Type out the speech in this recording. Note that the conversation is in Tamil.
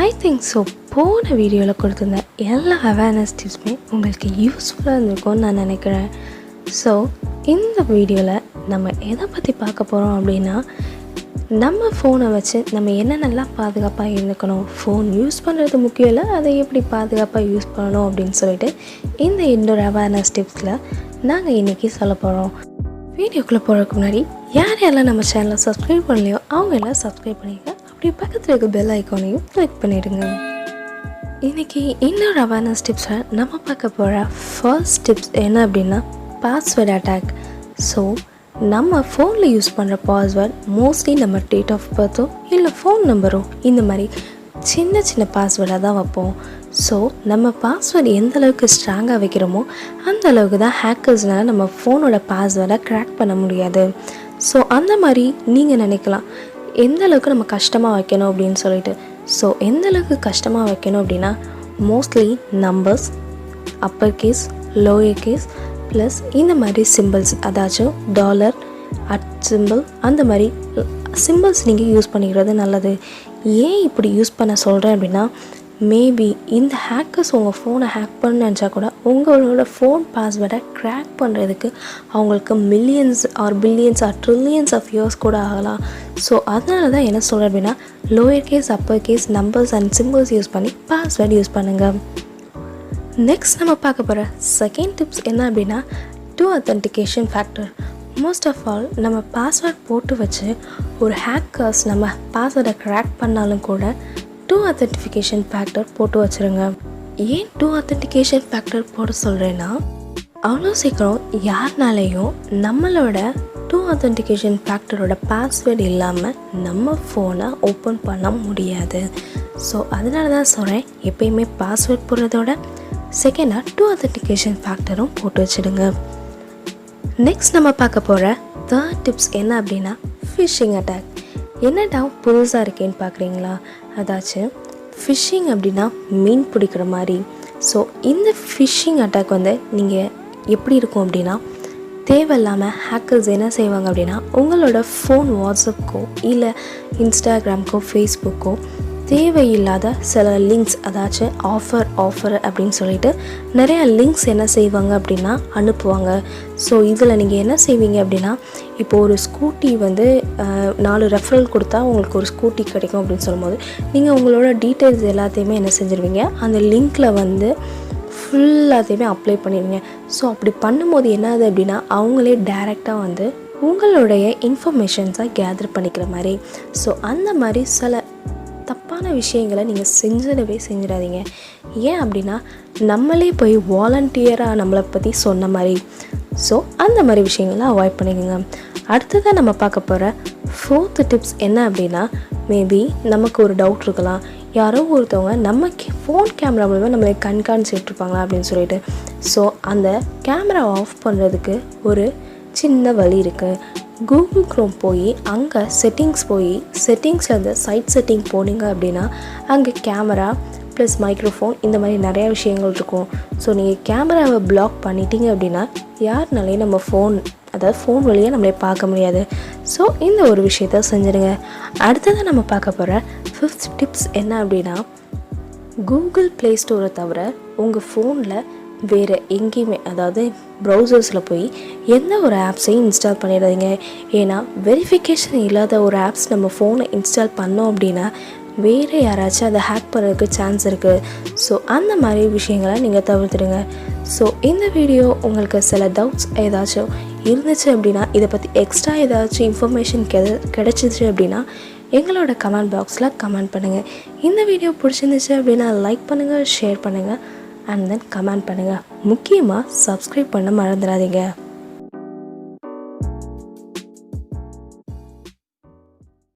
ஐ திங்க் ஸோ போன வீடியோவில் கொடுத்துருந்த எல்லா அவேர்னஸ் டிப்ஸுமே உங்களுக்கு யூஸ்ஃபுல்லாக இருந்திருக்கும்னு நான் நினைக்கிறேன். ஸோ இந்த வீடியோவில் நம்ம எதை பற்றி பார்க்க போகிறோம் அப்படின்னா, நம்ம ஃபோனை வச்சு நம்ம என்னென்னலாம் பாதுகாப்பாக இருந்துக்கணும், ஃபோன் யூஸ் பண்ணுறது முக்கியம் இல்லை, அதை எப்படி பாதுகாப்பாக யூஸ் பண்ணணும் அப்படின்னு சொல்லிட்டு இந்த இன்னொரு அவேர்னஸ் டிப்ஸில் நாங்கள் இன்றைக்கி சொல்ல போகிறோம். வீடியோக்குள்ளே போகிறதுக்கு முன்னாடி யாரெல்லாம் நம்ம சேனலை சப்ஸ்கிரைப் பண்ணலையோ அவங்க எல்லாம் சப்ஸ்கிரைப் பண்ணிடுங்க. அப்படியே பக்கத்தில் இருக்க பெல் ஐக்கானையும் கிளிக் பண்ணிவிடுங்க. இன்றைக்கி இன்னொரு அவேர்னஸ் டிப்ஸை நம்ம பார்க்க போகிற ஃபர்ஸ்ட் டிப்ஸ் என்ன அப்படின்னா, பாஸ்வேர்ட் அட்டாக். ஸோ நம்ம ஃபோனில் யூஸ் பண்ணுற பாஸ்வேர்ட் மோஸ்ட்லி நம்ம டேட் ஆஃப் பர்த்தோ இல்லை ஃபோன் நம்பரோ இந்த மாதிரி சின்ன சின்ன பாஸ்வேர்டாக தான் வைப்போம். ஸோ நம்ம பாஸ்வேர்டு எந்த அளவுக்கு ஸ்ட்ராங்காக வைக்கிறோமோ அந்த அளவுக்கு தான் ஹேக்கர்ஸ்னால் நம்ம ஃபோனோட பாஸ்வேர்டை க்ராக் பண்ண முடியாது. ஸோ அந்த மாதிரி நீங்கள் நினைக்கலாம் எந்த அளவுக்கு நம்ம கஷ்டமாக வைக்கணும் அப்படின்னு சொல்லிட்டு. ஸோ எந்த அளவுக்கு கஷ்டமாக வைக்கணும் அப்படின்னா, mostly numbers, upper case, lower case plus இந்த மாதிரி சிம்பிள்ஸ், அதாச்சும் டாலர், சிம்பிள், அந்த மாதிரி சிம்பிள்ஸ் நீங்கள் யூஸ் பண்ணிக்கிறது நல்லது. ஏன் இப்படி யூஸ் பண்ண சொல்கிறேன் அப்படின்னா, மேபி இந்த ஹேக்கர்ஸ் உங்கள் ஃபோனை ஹேக் பண்ண நினச்சா கூட உங்களோட ஃபோன் பாஸ்வேர்டை க்ராக் பண்ணுறதுக்கு அவங்களுக்கு millions or billions or trillions of years கூட ஆகலாம். ஸோ அதனால தான் என்ன சொல்கிறேன் அப்படின்னா, lower case, upper case, numbers and symbols use பண்ணி பாஸ்வேர்டு யூஸ் பண்ணுங்கள். நெக்ஸ்ட் நம்ம பார்க்க போகிற செகண்ட் டிப்ஸ் என்ன அப்படின்னா, authentication factor. Most of all நம்ம பாஸ்வேர்ட் போட்டு வச்சு ஒரு ஹேக்கர்ஸ் நம்ம பாஸ்வேர்டை க்ராக் பண்ணாலும் கூட authentication factor போட்டு வச்சுருங்க. ஏன் authentication factor போட சொல்கிறேன்னா, அவ்வளோ சீக்கிரம் யாருனாலையும் நம்மளோட authentication factorோட பாஸ்வேர்டு இல்லாமல் நம்ம ஃபோனை ஓப்பன் பண்ண முடியாது. ஸோ அதனால தான் சொல்கிறேன், எப்பயுமே பாஸ்வேர்ட் போடுறதோட செகண்டாக authentication factorரும் போட்டு வச்சுடுங்க. நெக்ஸ்ட் நம்ம பார்க்க போகிற தேர்ட் டிப்ஸ் என்ன அப்படின்னா, ஃபிஷிங் அட்டாக். என்னடா புதுசாக இருக்கேன்னு பார்க்குறீங்களா? அதாச்சும் ஃபிஷிங் அப்படின்னா மீன் பிடிக்கிற மாதிரி. ஸோ இந்த ஃபிஷிங் அட்டாக் நீங்கள் எப்படி இருக்கும் அப்படின்னா, தேவையில்லாமல் ஹேக்கர்ஸ் என்ன செய்வாங்க அப்படின்னா, உங்களோட ஃபோன் வாட்ஸ்அப்புக்கோ இல்லை இன்ஸ்டாகிராமுக்கோ ஃபேஸ்புக்கோ தேவையில்லாத சில லிங்க்ஸ், அதாச்சும் ஆஃபர் அப்படின்னு சொல்லிட்டு நிறையா லிங்க்ஸ் என்ன செய்வாங்க அப்படின்னா அனுப்புவாங்க. ஸோ இதில் நீங்கள் என்ன செய்வீங்க அப்படின்னா, இப்போது ஒரு ஸ்கூட்டி 4 ரெஃபரல் கொடுத்தா உங்களுக்கு ஒரு ஸ்கூட்டி கிடைக்கும் அப்படின்னு சொல்லும்போது நீங்கள் உங்களோட டீட்டெயில்ஸ் எல்லாத்தையுமே என்ன செஞ்சுருவீங்க, அந்த லிங்க்கில் ஃபுல்லாத்தையுமே அப்ளை பண்ணிடுவீங்க. ஸோ அப்படி பண்ணும்போது என்னது அப்படின்னா, அவங்களே டைரெக்டாக உங்களுடைய இன்ஃபர்மேஷன்ஸை கேதர் பண்ணிக்கிற மாதிரி. ஸோ அந்த மாதிரி சில தப்பான விஷயங்களை நீங்கள் செஞ்சிடாதீங்க. ஏன் அப்படின்னா, நம்மளே போய் வாலண்டியராக நம்மளை பற்றி சொன்ன மாதிரி. ஸோ அந்த மாதிரி விஷயங்களை அவாய்ட் பண்ணிக்கோங்க. அடுத்ததாக நம்ம பார்க்க போகிற ஃபோர்த்து டிப்ஸ் என்ன அப்படின்னா, மேபி நமக்கு ஒரு டவுட் இருக்கலாம், யாரோ ஒருத்தவங்க நம்ம ஃபோன் கேமரா மூலமாக நம்மளை கண்காணிச்சிட்ருப்பாங்களா அப்படின்னு சொல்லிட்டு. ஸோ அந்த கேமரா ஆஃப் பண்ணுறதுக்கு ஒரு சின்ன வழி இருக்குது. கூகுள் க்ரோம் போய் அங்கே செட்டிங்ஸில் சைட் செட்டிங் போனீங்க அப்படின்னா அங்கே கேமரா ப்ளஸ் மைக்ரோஃபோன் இந்த மாதிரி நிறையா விஷயங்கள் இருக்கும். ஸோ நீங்கள் கேமராவை பிளாக் பண்ணிட்டீங்க அப்படின்னா யாருனாலையும் நம்ம ஃபோன் வழியாக நம்மளே பார்க்க முடியாது. ஸோ இந்த ஒரு விஷயத்த செஞ்சுடுங்க. அடுத்ததாக நம்ம பார்க்க போகிற ஃபிஃப்த் டிப்ஸ் என்ன அப்படின்னா, கூகுள் ப்ளேஸ்டோரை தவிர உங்கள் ஃபோனில் வேறு எங்கேயுமே, அதாவது ப்ரௌசர்ஸில் போய் எந்த ஒரு ஆப்ஸையும் இன்ஸ்டால் பண்ணிடாதீங்க. ஏன்னா வெரிஃபிகேஷன் இல்லாத ஒரு ஆப்ஸ் நம்ம ஃபோனை இன்ஸ்டால் பண்ணோம் அப்படின்னா வேறு யாராச்சும் அதை ஹேக் பண்ணுறதுக்கு சான்ஸ் இருக்குது. ஸோ அந்த மாதிரி விஷயங்களை நீங்கள் தவிர்த்துடுங்க. ஸோ இந்த வீடியோ உங்களுக்கு சில டவுட்ஸ் ஏதாச்சும் இருந்துச்சு அப்படின்னா, இதை பற்றி எக்ஸ்ட்ரா ஏதாச்சும் இன்ஃபர்மேஷன் கிடச்சிச்சு அப்படின்னா எங்களோட கமெண்ட் பாக்ஸில் கமெண்ட் பண்ணுங்கள். இந்த வீடியோ பிடிச்சிருந்துச்சு அப்படின்னா லைக் பண்ணுங்கள், ஷேர் பண்ணுங்கள் அண்ட் தென் கமெண்ட் பண்ணுங்கள். முக்கியமாக சப்ஸ்கிரைப் பண்ண மறந்துடாதீங்க.